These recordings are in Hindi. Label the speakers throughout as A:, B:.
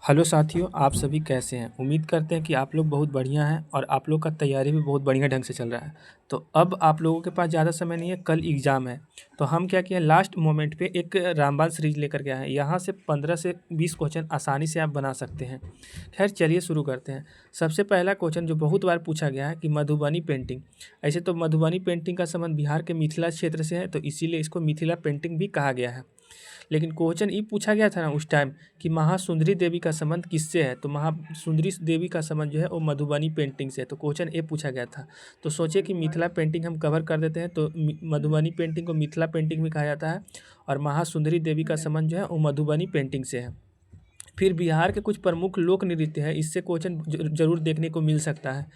A: हेलो साथियों, आप सभी कैसे हैं? उम्मीद करते हैं कि आप लोग बहुत बढ़िया हैं और आप लोग का तैयारी भी बहुत बढ़िया ढंग से चल रहा है। तो अब आप लोगों के पास ज़्यादा समय नहीं है, कल एग्ज़ाम है। तो हम क्या किए, लास्ट मोमेंट पे एक रामबाण सीरीज लेकर के आए हैं। यहाँ से 15 से 20 क्वेश्चन आसानी से आप बना सकते हैं। खैर चलिए शुरू करते हैं। सबसे पहला क्वेश्चन जो बहुत बार पूछा गया है कि मधुबनी पेंटिंग। ऐसे तो मधुबनी पेंटिंग का संबंध बिहार के मिथिला क्षेत्र से है, तो इसीलिए इसको मिथिला पेंटिंग भी कहा गया है। लेकिन क्वेश्चन ये पूछा गया था ना उस टाइम कि महासुंदरी देवी का संबंध किससे है, तो महासुंदरी देवी का संबंध जो है वो मधुबनी पेंटिंग से है। तो क्वेश्चन ये पूछा गया था। तो सोचे कि मिथिला पेंटिंग हम कवर कर देते हैं, तो मधुबनी पेंटिंग को मिथिला पेंटिंग भी कहा जाता है और महासुंदरी देवी का संबंध जो है वो मधुबनी पेंटिंग से है। फिर बिहार के कुछ प्रमुख लोक नृत्य है, इससे क्वेश्चन जरूर देखने को मिल सकता है।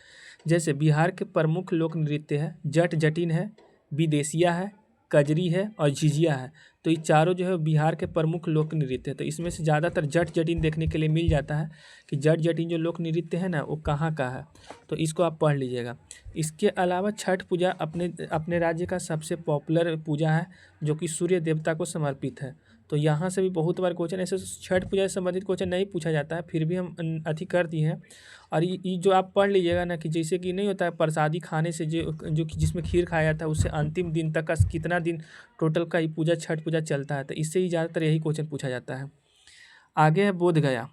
A: जैसे बिहार के प्रमुख लोक नृत्य है जट जटिन है, विदेशिया है, कजरी है और झिझिया है। तो ये चारों जो है बिहार के प्रमुख लोक नृत्य है। तो इसमें से ज़्यादातर जट जटिन देखने के लिए मिल जाता है कि जट जटिन जो लोक नृत्य है ना वो कहाँ का है। तो इसको आप पढ़ लीजिएगा। इसके अलावा छठ पूजा अपने अपने राज्य का सबसे पॉपुलर पूजा है जो कि सूर्य देवता को समर्पित है। तो यहाँ से भी बहुत बार क्वेश्चन ऐसे छठ पूजा से संबंधित क्वेश्चन नहीं पूछा जाता है, फिर भी हम अथी कर दिए हैं। और ये जो आप पढ़ लीजिएगा ना कि जैसे कि नहीं होता है प्रसादी खाने से जो कि जिसमें खीर खाया जाता है उससे अंतिम दिन तक का कितना दिन टोटल का ये पूजा छठ पूजा चलता है, तो इससे ही ज़्यादातर यही क्वेश्चन पूछा जाता है। आगे है बोध गया।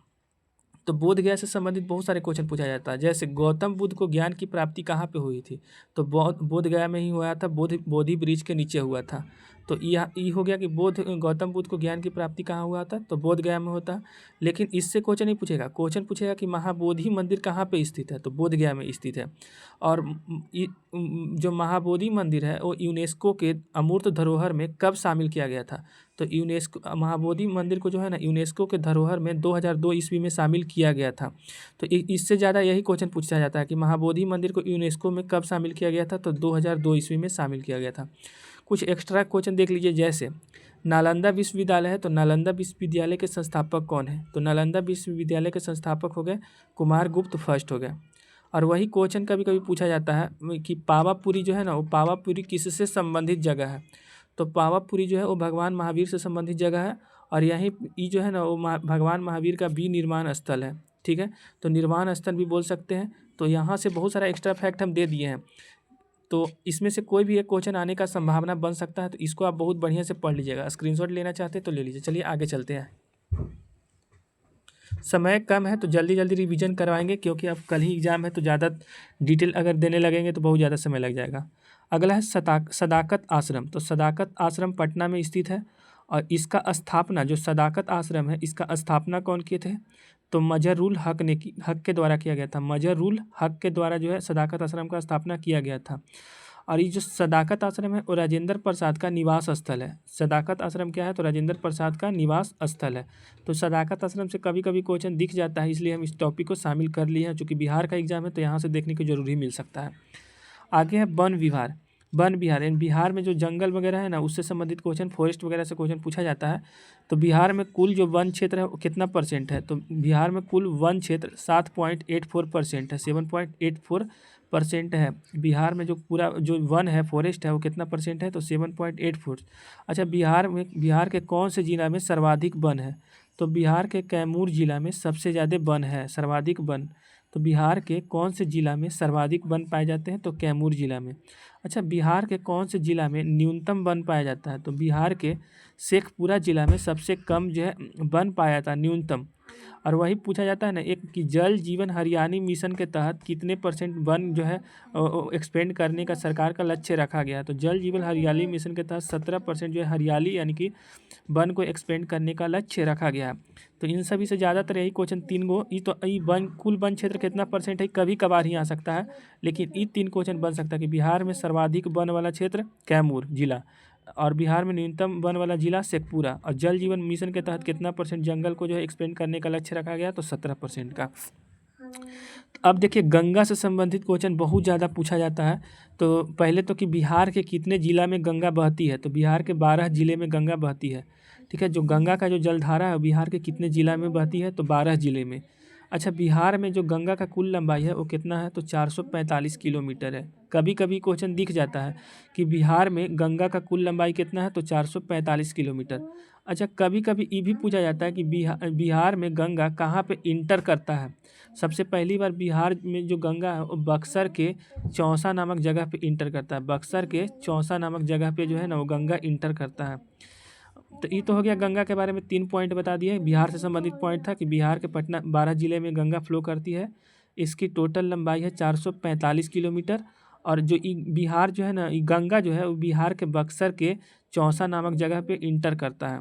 A: तो बोध गया से संबंधित बहुत सारे क्वेश्चन पूछा जाता है। जैसे गौतम बुद्ध को ज्ञान की प्राप्ति कहाँ पे हुई थी, तो बोध गया में ही हुआ था, बोधि वृक्ष के नीचे हुआ था। तो यह ये हो गया कि गौतम बुद्ध को ज्ञान की प्राप्ति कहाँ हुआ था, तो बोध गया में होता। लेकिन इससे क्वेश्चन नहीं पूछेगा, क्वेश्चन पूछेगा कि महाबोधि मंदिर कहाँ पे स्थित है, तो बोध गया में स्थित है। और जो महाबोधि मंदिर है वो यूनेस्को के अमूर्त धरोहर में कब शामिल किया गया था, तो यूनेस्को महाबोधि मंदिर को जो है ना यूनेस्को के धरोहर में 2002 ईस्वी में शामिल किया गया था। तो इससे ज़्यादा यही क्वेश्चन पूछा जाता है कि महाबोधि मंदिर को यूनेस्को में कब शामिल किया गया था, तो 2002 ईस्वी में शामिल किया गया था। कुछ एक्स्ट्रा क्वेश्चन देख लीजिए। जैसे नालंदा विश्वविद्यालय है, तो नालंदा विश्वविद्यालय के संस्थापक कौन है, तो नालंदा विश्वविद्यालय के संस्थापक हो गए कुमार गुप्त फर्स्ट हो गए। और वही क्वेश्चन कभी कभी पूछा जाता है कि पावापुरी जो है ना वो पावापुरी किससे संबंधित जगह है, तो पावापुरी जो है वो भगवान महावीर से संबंधित जगह है। और यहीं ये जो है ना वो भगवान महावीर का भी निर्माण स्थल है। ठीक है, तो निर्वाण स्थल भी बोल सकते हैं। तो यहाँ से बहुत सारा एक्स्ट्रा फैक्ट हम दे दिए हैं। तो इसमें से कोई भी एक क्वेश्चन आने का संभावना बन सकता है, तो इसको आप बहुत बढ़िया से पढ़ लीजिएगा। स्क्रीनशॉट लेना चाहते हैं तो ले लीजिए। चलिए आगे चलते हैं। समय कम है तो जल्दी जल्दी रिवीजन करवाएंगे, क्योंकि अब कल ही एग्ज़ाम है, तो ज़्यादा डिटेल अगर देने लगेंगे तो बहुत ज़्यादा समय लग जाएगा। अगला है सदाकत आश्रम। तो सदाकत आश्रम पटना में स्थित है और इसका स्थापना, जो सदाकत आश्रम है इसका स्थापना कौन किए थे, तो मजहरुल हक ने हक के द्वारा किया गया था। मजहरुल हक के द्वारा जो है सदाकत आश्रम का स्थापना किया गया था। और ये जो सदाकत आश्रम है वो राजेंद्र प्रसाद का निवास स्थल है। सदाकत आश्रम क्या है, तो राजेंद्र प्रसाद का निवास स्थल है। तो सदाकत आश्रम से कभी कभी क्वेश्चन दिख जाता है, इसलिए हम इस टॉपिक को शामिल कर लिए हैं। चूँकि बिहार का एग्जाम है तो यहाँ से देखने को जरूर ही मिल सकता है। आगे है वन विहार। वन विहार यानी बिहार में जो जंगल वगैरह है ना उससे संबंधित क्वेश्चन, फॉरेस्ट वगैरह से क्वेश्चन पूछा जाता है। तो बिहार में कुल जो वन क्षेत्र है वो कितना परसेंट है, तो बिहार में कुल वन क्षेत्र 7.84% है, 7.84% है। बिहार में जो पूरा जो वन है फॉरेस्ट है वो कितना परसेंट है, तो 7.84। अच्छा, बिहार के कौन से जिला में सर्वाधिक वन है, तो बिहार के कैमूर जिला में सबसे ज़्यादा वन है, सर्वाधिक वन। तो बिहार के कौन से जिला में सर्वाधिक वन पाए जाते हैं, तो कैमूर जिला में। अच्छा, बिहार के कौन से जिला में न्यूनतम वन पाया जाता है, तो बिहार के शेखपुरा जिला में सबसे कम जो है वन पाया जाता है, न्यूनतम। और वही पूछा जाता है ना एक कि जल जीवन हरियाली मिशन के तहत कितने परसेंट वन जो है एक्सपेंड करने का सरकार का लक्ष्य रखा गया है, तो जल जीवन हरियाली मिशन के तहत 17% जो है हरियाली यानी कि वन को एक्सपेंड करने का लक्ष्य रखा गया है। तो इन सभी से ज़्यादातर यही क्वेश्चन तीन गो ये तो ये वन कुल वन क्षेत्र कितना परसेंट है कभी कभार ही आ सकता है, लेकिन ये तीन क्वेश्चन बन सकता है कि बिहार में सर्वाधिक वन वाला क्षेत्र कैमूर जिला, और बिहार में न्यूनतम वन वाला जिला शेखपुरा, और जल जीवन मिशन के तहत कितना परसेंट जंगल को जो है एक्सपेंड करने का लक्ष्य रखा गया, तो 17% का। अब देखिए गंगा से संबंधित क्वेश्चन बहुत ज़्यादा पूछा जाता है। तो पहले तो कि बिहार के कितने जिला में गंगा बहती है, तो बिहार के 12 जिले में गंगा बहती है। ठीक है, जो गंगा का जो जलधारा है बिहार के कितने जिला में बहती है, तो 12 जिले में। अच्छा, बिहार में जो गंगा का कुल लंबाई है वो कितना है, तो 445 किलोमीटर है। कभी कभी क्वेश्चन दिख जाता है कि बिहार में गंगा का कुल लंबाई कितना है, तो 445 किलोमीटर। अच्छा, कभी कभी ये भी पूछा जाता है कि बिहार में गंगा कहाँ पे इंटर करता है। सबसे पहली बार बिहार में जो गंगा है वो बक्सर के चौसा नामक जगह पे इंटर करता है। बक्सर के चौसा नामक जगह पे जो है ना वो गंगा इंटर करता है। तो ये तो हो गया गंगा के बारे में 3 पॉइंट बता दिए। बिहार से संबंधित पॉइंट था कि बिहार के पटना 12 जिले में गंगा फ्लो करती है। इसकी टोटल लंबाई है 445 किलोमीटर। और जो बिहार जो है ना, ये गंगा जो है वो बिहार के बक्सर के चौसा नामक जगह पे इंटर करता है।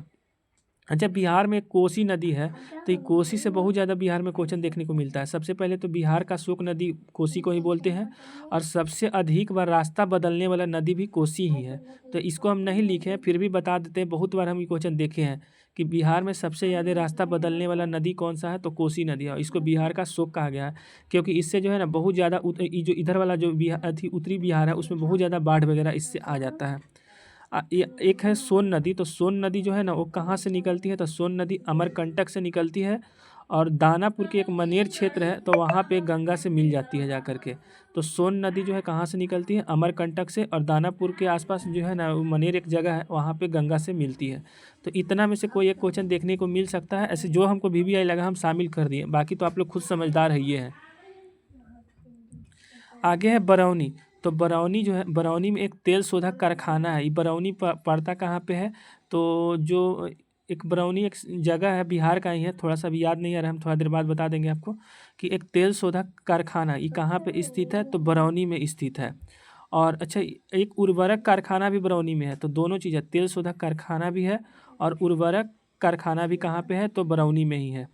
A: अच्छा, बिहार में एक कोसी नदी है, तो ये कोसी से बहुत ज़्यादा बिहार में क्वेश्चन देखने को मिलता है। सबसे पहले तो बिहार का शोक नदी कोसी को ही बोलते हैं, और सबसे अधिक बार रास्ता बदलने वाला नदी भी कोसी ही है। तो इसको हम नहीं लिखे हैं, फिर भी बता देते हैं। बहुत बार हम ये क्वेश्चन देखे हैं कि बिहार में सबसे ज़्यादा रास्ता बदलने वाला नदी कौन सा है, तो कोसी नदी है। और इसको बिहार का शोक कहा गया है, क्योंकि इससे जो है ना बहुत ज़्यादा जो इधर वाला जो बिहार उत्तरी बिहार है उसमें बहुत ज़्यादा बाढ़ वगैरह इससे आ जाता है। एक है सोन नदी। तो सोन नदी जो है ना वो कहाँ से निकलती है, तो सोन नदी अमरकंटक से निकलती है, और दानापुर के एक मनेर क्षेत्र है तो वहाँ पे गंगा से मिल जाती है जा करके। तो सोन नदी जो है कहाँ से निकलती है, अमरकंटक से, और दानापुर के आसपास जो है ना वो मनेर एक जगह है वहाँ पे गंगा से मिलती है। तो इतना में से कोई एक क्वेश्चन देखने को मिल सकता है। ऐसे जो हमको VVI लगा हम शामिल कर दिए, बाकी तो आप लोग खुद समझदार है ये है। आगे है बरौनी। तो बरौनी जो है, बरौनी में एक तेल शोधक कारखाना है। ये बरौनी पड़ता कहाँ पे है, तो जो एक बरौनी एक जगह है, बिहार का ही है, थोड़ा सा भी याद नहीं आ रहा है, हम थोड़ा देर बाद बता देंगे आपको कि एक तेल शोधक कारखाना ये कहाँ पे स्थित है, तो बरौनी में स्थित है। और अच्छा, एक उर्वरक कारखाना भी बरौनी में है। तो दोनों चीज़ें, तेल शोधक कारखाना भी है और उर्वरक कारखाना भी कहाँ पे है, तो बरौनी में ही है।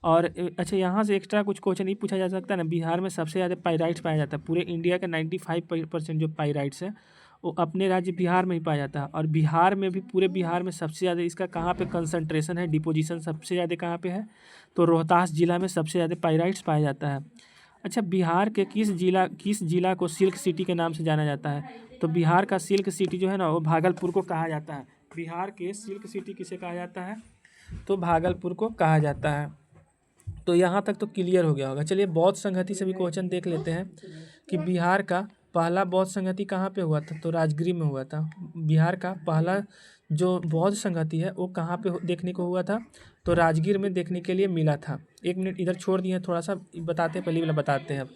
A: और अच्छा, यहाँ से एक्स्ट्रा कुछ क्वेश्चन ये पूछा जा सकता है ना, बिहार में सबसे ज़्यादा पाइराइट्स पाया जाता है। पूरे इंडिया का 95% जो पाइराइट्स है वो अपने राज्य बिहार में ही पाया जाता है। और बिहार में भी, पूरे बिहार में सबसे ज़्यादा इसका कहाँ पे कंसंट्रेशन है, डिपोजिशन सबसे ज़्यादा कहाँ पे है, तो रोहतास जिला में सबसे ज़्यादा पाइराइट्स पाया जाता है। अच्छा, बिहार के किस जिला को सिल्क सिटी के नाम से जाना जाता है, तो बिहार का सिल्क सिटी जो है ना वो भागलपुर को कहा जाता है। बिहार के सिल्क सिटी किसे कहा जाता है, तो भागलपुर को कहा जाता है। तो यहाँ तक तो क्लियर हो गया होगा। चलिए बौद्ध संहति से भी क्वेश्चन देख लेते हैं कि बिहार का पहला बौद्ध संहति कहाँ पे हुआ था, तो राजगीर में हुआ था। बिहार का पहला जो बौद्ध संहति है वो कहाँ पे देखने को हुआ था, तो राजगीर में देखने के लिए मिला था। 1 मिनट इधर छोड़ दिए, थोड़ा सा बताते हैं, पहले वाला बताते हैं। अब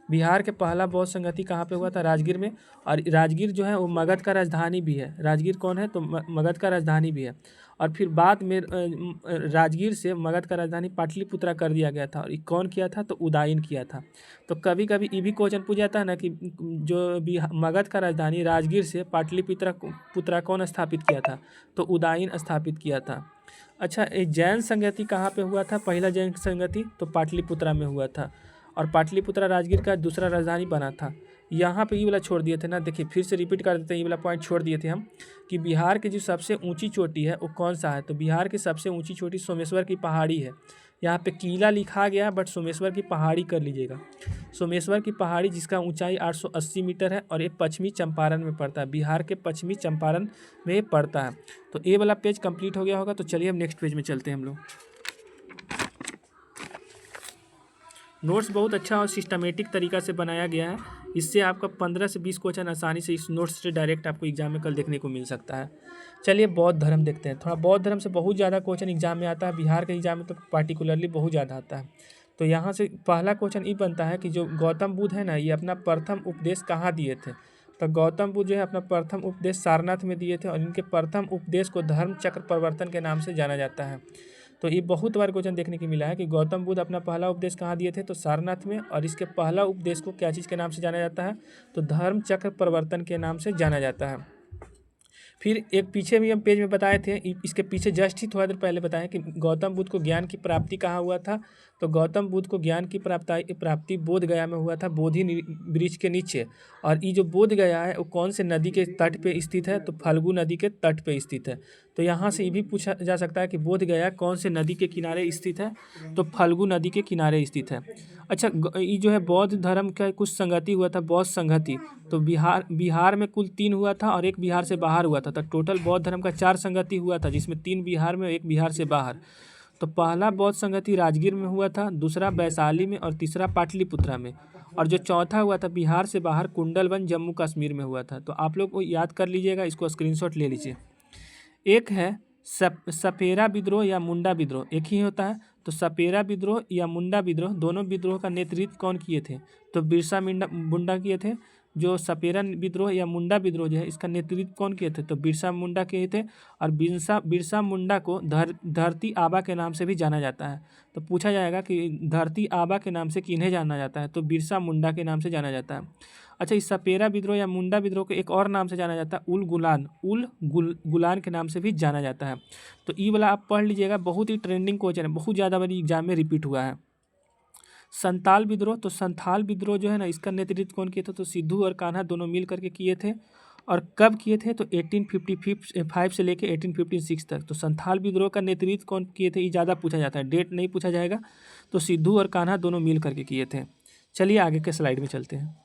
A: बिहार के पहला बौद्ध संगति कहाँ पे हुआ था, राजगीर में। और राजगीर जो है वो मगध का राजधानी भी है। राजगीर कौन है, तो मगध का राजधानी भी है। और फिर बाद में राजगीर से मगध का राजधानी पाटलिपुत्रा कर दिया गया था। और ये कौन किया था, तो उदयन किया था। तो कभी कभी ये भी क्वेश्चन पूछ जाता है ना कि जो मगध का राजधानी राजगीर से पाटलिपुत्रा कौन स्थापित किया था, तो उदयन स्थापित किया था। अच्छा, एक जैन संगति कहाँ पे हुआ था, पहला जैन संगति तो पाटलिपुत्रा में हुआ था। और पाटलिपुत्रा राजगीर का दूसरा राजधानी बना था। यहाँ पे ये वाला छोड़ दिए थे ना, देखिए फिर से रिपीट कर देते हैं, ये वाला पॉइंट छोड़ दिए थे हम कि बिहार की जो सबसे ऊंची चोटी है वो कौन सा है, तो बिहार की सबसे ऊंची चोटी सोमेश्वर की पहाड़ी है। यहाँ पे किला लिखा गया बट सोमेश्वर की पहाड़ी कर लीजिएगा। सोमेश्वर की पहाड़ी जिसका ऊंचाई 880 मीटर है, और ये पश्चिमी चंपारण में पड़ता है। बिहार के पश्चिमी चंपारण में पड़ता है। तो ये वाला पेज कंप्लीट हो गया होगा। तो चलिए हम नेक्स्ट पेज में चलते हैं हम लोग। नोट्स बहुत अच्छा और सिस्टमेटिक तरीका से बनाया गया है। इससे आपका 15 से 20 क्वेश्चन आसानी से इस नोट्स से डायरेक्ट आपको एग्जाम में कल देखने को मिल सकता है। चलिए बौद्ध धर्म देखते हैं। थोड़ा बौद्ध धर्म से बहुत ज़्यादा क्वेश्चन एग्जाम में आता है। बिहार के एग्जाम में तो पार्टिकुलरली बहुत ज़्यादा आता है। तो यहाँ से पहला क्वेश्चन ये बनता है कि जो गौतम बुद्ध है ना, ये अपना प्रथम उपदेश कहाँ दिए थे, तो गौतम बुद्ध जो है अपना प्रथम उपदेश सारनाथ में दिए थे। और इनके प्रथम उपदेश को धर्म चक्र प्रवर्तन के नाम से जाना जाता है। तो ये बहुत बार क्वेश्चन देखने को मिला है कि गौतम बुद्ध अपना पहला उपदेश कहाँ दिए थे, तो सारनाथ में। और इसके पहला उपदेश को क्या चीज़ के नाम से जाना जाता है, तो धर्म चक्र प्रवर्तन के नाम से जाना जाता है। फिर एक पीछे भी हम पेज में बताए थे, इसके पीछे जस्ट ही थोड़ा देर पहले बताएं कि गौतम बुद्ध को ज्ञान की प्राप्ति कहाँ हुआ था, तो गौतम बुद्ध को ज्ञान की प्राप्ति बोध गया में हुआ था, बोधि वृक्ष के नीचे। और ये जो बोध गया है वो कौन से नदी के तट पे स्थित है, तो फल्गु नदी के तट पे स्थित है। तो यहाँ से ये भी पूछा जा सकता है कि बोध गया कौन से नदी के किनारे स्थित है, तो फल्गु नदी के किनारे स्थित है। अच्छा, ये जो है बौद्ध धर्म का कुछ संगति हुआ था, बौद्ध संगति। तो बिहार में कुल 3 हुआ था और एक बिहार से बाहर हुआ था। तो टोटल बौद्ध धर्म का 4 संगति हुआ था, जिसमें 3 बिहार में और 1 बिहार से बाहर। तो पहला बौद्ध संगति राजगीर में हुआ था, दूसरा वैशाली में, और तीसरा पाटलिपुत्रा में। और जो चौथा हुआ था बिहार से बाहर कुंडलवन जम्मू कश्मीर में हुआ था। तो आप लोग को याद कर लीजिएगा, इसको स्क्रीनशॉट ले लीजिए। एक है सपेरा विद्रोह या मुंडा विद्रोह एक ही होता है। तो सपेरा विद्रोह या मुंडा विद्रोह दोनों विद्रोह का नेतृत्व कौन किए थे? तो बिरसा मुंडा किए थे। जो सपेरा विद्रोह या मुंडा विद्रोह जो है इसका नेतृत्व कौन किए थे? तो बिरसा मुंडा किए थे। और बिरसा मुंडा को धरती आबा के नाम से भी जाना जाता है। तो पूछा जाएगा कि धरती आबा के नाम से किन्हें जाना जाता है? तो बिरसा मुंडा के नाम से जाना जाता है। अच्छा, इस सपेरा विद्रोह या मुंडा विद्रोह को एक और नाम से जाना जाता है, गुलान के नाम से भी जाना जाता है। तो ई वाला आप पढ़ लीजिएगा, बहुत ही ट्रेंडिंग क्वेश्चन है, बहुत ज़्यादा बारी एग्जाम में रिपीट हुआ है। संताल विद्रोह, तो संथाल विद्रोह जो है ना इसका नेतृत्व कौन किए थे? तो सिद्धू और कान्हा दोनों मिल करके किए थे। और कब किए थे? तो 1855 से लेके 1856 तक। तो संथाल विद्रोह का नेतृत्व कौन किए थे? ये ज़्यादा पूछा जाता है, डेट नहीं पूछा जाएगा। तो सिद्धू और कान्हा दोनों मिल करके किए थे। चलिए आगे के स्लाइड में चलते हैं।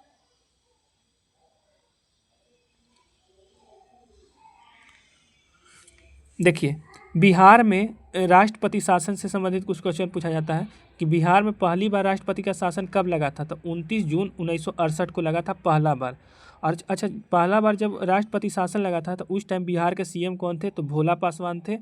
A: देखिए, बिहार में राष्ट्रपति शासन से संबंधित कुछ क्वेश्चन पूछा जाता है कि बिहार में पहली बार राष्ट्रपति का शासन कब लगा था? तो 29 जून 1968 को लगा था पहला बार। और अच्छा, पहला बार जब राष्ट्रपति शासन लगा था तो उस टाइम बिहार के सीएम कौन थे? तो भोला पासवान थे।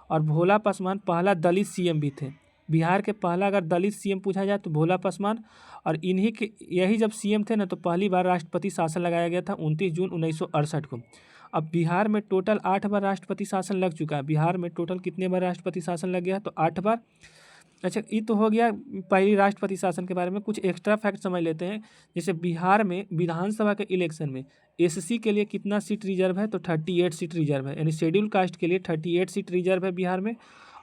A: और भोला पासवान पहला दलित सीएम भी थे। बिहार के पहला अगर दलित सीएम पूछा जाए तो भोला पासवान। और इन्हीं के यही जब सीएम थे ना तो पहली बार राष्ट्रपति शासन लगाया गया था 29 जून 1968 को। अब बिहार में टोटल 8 बार राष्ट्रपति शासन लग चुका है। बिहार में टोटल कितने बार राष्ट्रपति शासन लग गया? तो 8 बार। अच्छा, ये तो हो गया पहली राष्ट्रपति शासन के बारे में। कुछ एक्स्ट्रा फैक्ट समझ लेते हैं। जैसे बिहार में विधानसभा के इलेक्शन में एससी के लिए कितना सीट रिजर्व है? तो 38 सीट रिजर्व है, यानी शेड्यूल कास्ट के लिए 38 सीट रिजर्व है बिहार में।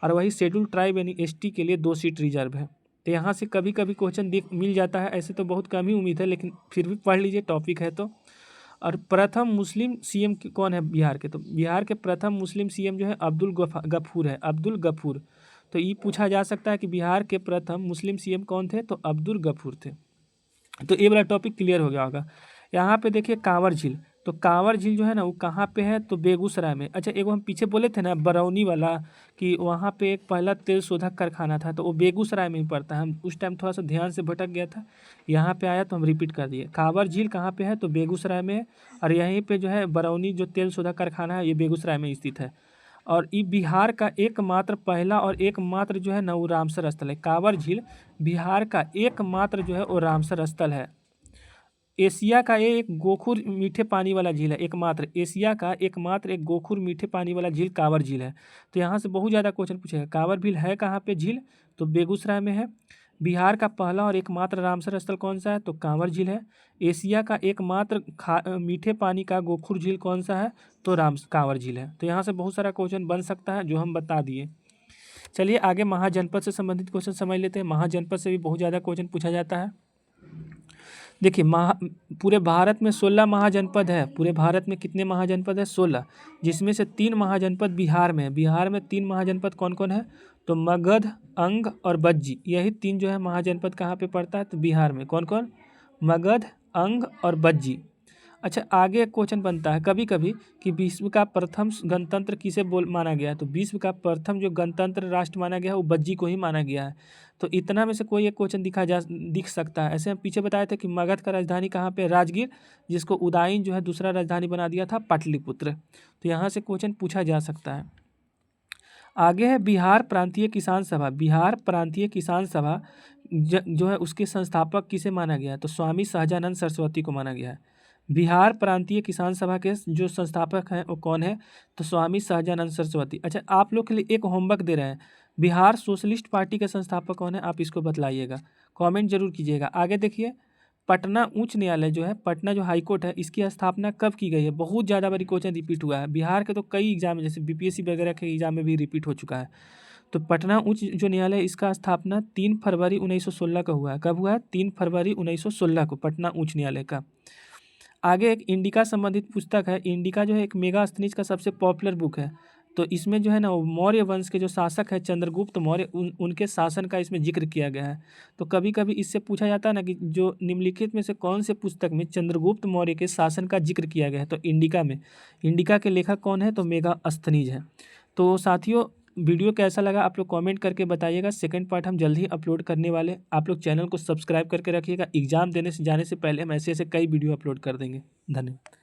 A: और वही शेड्यूल ट्राइब यानी एसटी के लिए 2 सीट रिजर्व है। तो यहाँ से कभी कभी क्वेश्चन मिल जाता है, ऐसे तो बहुत कम ही उम्मीद है, लेकिन फिर भी पढ़ लीजिए, टॉपिक है तो। और प्रथम मुस्लिम सीएम कौन है बिहार के? तो बिहार के प्रथम मुस्लिम सीएम जो है अब्दुल गफूर है, अब्दुल गफूर। तो ये पूछा जा सकता है कि बिहार के प्रथम मुस्लिम सीएम कौन थे? तो अब्दुल गफूर थे। तो ये वाला टॉपिक क्लियर हो गया होगा। यहाँ पे देखिए कांवर झील, तो कांवर झील जो है ना वो कहाँ पे है? तो बेगूसराय में। अच्छा, एक हम पीछे बोले थे ना बरौनी वाला कि वहाँ पे एक पहला तेल शोधक कारखाना था, तो वो बेगूसराय में ही पड़ता है। हम उस टाइम थोड़ा सा ध्यान से भटक गया था, यहाँ पे आया तो हम रिपीट कर दिए। कांवर झील कहाँ पे है? तो बेगूसराय में है। और यहीं पे जो है बरौनी जो तेल शोधक कारखाना है ये बेगूसराय में स्थित है। और ये बिहार का एकमात्र पहला और एकमात्र जो है ना वो रामसर स्थल है। कांवर झील बिहार का एकमात्र जो है वो रामसर स्थल है। एशिया का ये एक गोखुर मीठे पानी वाला झील है, एकमात्र एशिया का एकमात्र एक गोखुर मीठे पानी वाला झील कांवर झील है। तो यहाँ से बहुत ज़्यादा क्वेश्चन पूछेगा। कांवर झील है कहाँ पे झील? तो बेगूसराय में है। बिहार का पहला और एकमात्र रामसर स्थल कौन सा है? तो कांवर झील है। एशिया का एकमात्र मीठे पानी का गोखुर झील कौन सा है? तो कांवर झील है। तो यहाँ से बहुत सारा क्वेश्चन बन सकता है जो हम बता दिए। चलिए आगे महाजनपद से संबंधित क्वेश्चन समझ लेते हैं। महाजनपद से भी बहुत ज़्यादा क्वेश्चन पूछा जाता है। देखिए पूरे भारत में 16 महाजनपद है। पूरे भारत में कितने महाजनपद है? 16, जिसमें से 3 महाजनपद बिहार में है। बिहार में 3 महाजनपद कौन कौन है? तो मगध, अंग और बज्जी, यही 3 जो है महाजनपद कहाँ पे पड़ता है? तो बिहार में। कौन कौन? मगध, अंग और बज्जी। अच्छा, आगे एक क्वेश्चन बनता है कभी कभी कि विश्व का प्रथम गणतंत्र किसे माना गया है? तो विश्व का प्रथम जो गणतंत्र राष्ट्र माना गया है वो बज्जी को ही माना गया है। तो इतना में से कोई एक क्वेश्चन दिख सकता है। ऐसे हम पीछे बताए थे कि मगध का राजधानी कहाँ पे? राजगीर, जिसको उदाईन जो है दूसरा राजधानी बना दिया था पाटलिपुत्र। तो यहाँ से क्वेश्चन पूछा जा सकता है। आगे है बिहार प्रांतीय किसान सभा। बिहार प्रांतीय किसान सभा जो है उसके संस्थापक किसे माना गया है? तो स्वामी सहजानंद सरस्वती को माना गया है। बिहार प्रांतीय किसान सभा के जो संस्थापक हैं वो कौन है? तो स्वामी सहजानंद सरस्वती। अच्छा, आप लोग के लिए एक होमवर्क दे रहे हैं, बिहार सोशलिस्ट पार्टी के संस्थापक कौन है? आप इसको बतलाइएगा, कमेंट जरूर कीजिएगा। आगे देखिए, पटना उच्च न्यायालय जो है, पटना जो हाई कोर्ट है, इसकी स्थापना कब की गई है? बहुत ज़्यादा बारी क्वेश्चन रिपीट हुआ है। बिहार के तो कई एग्जाम में, जैसे बीपीएससी वगैरह के एग्जाम में भी रिपीट हो चुका है। तो पटना उच्च जो न्यायालय, इसका स्थापना 3 फरवरी 1916 का हुआ है। कब हुआ है? 3 फरवरी 1916 को पटना उच्च न्यायालय का। आगे एक इंडिका संबंधित पुस्तक है। इंडिका जो है एक मेगास्थनीज का सबसे पॉपुलर बुक है। तो इसमें जो है ना वो मौर्य वंश के जो शासक है चंद्रगुप्त मौर्य, उनके शासन का इसमें जिक्र किया गया है। तो कभी कभी इससे पूछा जाता है ना कि जो निम्नलिखित में से कौन से पुस्तक में चंद्रगुप्त मौर्य के शासन का जिक्र किया गया है? तो इंडिका में। इंडिका के लेखक कौन है? तो मेगास्थनीज है। तो साथियों, वीडियो कैसा लगा आप लोग कमेंट करके बताइएगा। सेकंड पार्ट हम जल्द ही अपलोड करने वाले। आप लोग चैनल को सब्सक्राइब करके रखिएगा। एग्जाम देने से जाने से पहले हम ऐसे ऐसे कई वीडियो अपलोड कर देंगे। धन्यवाद।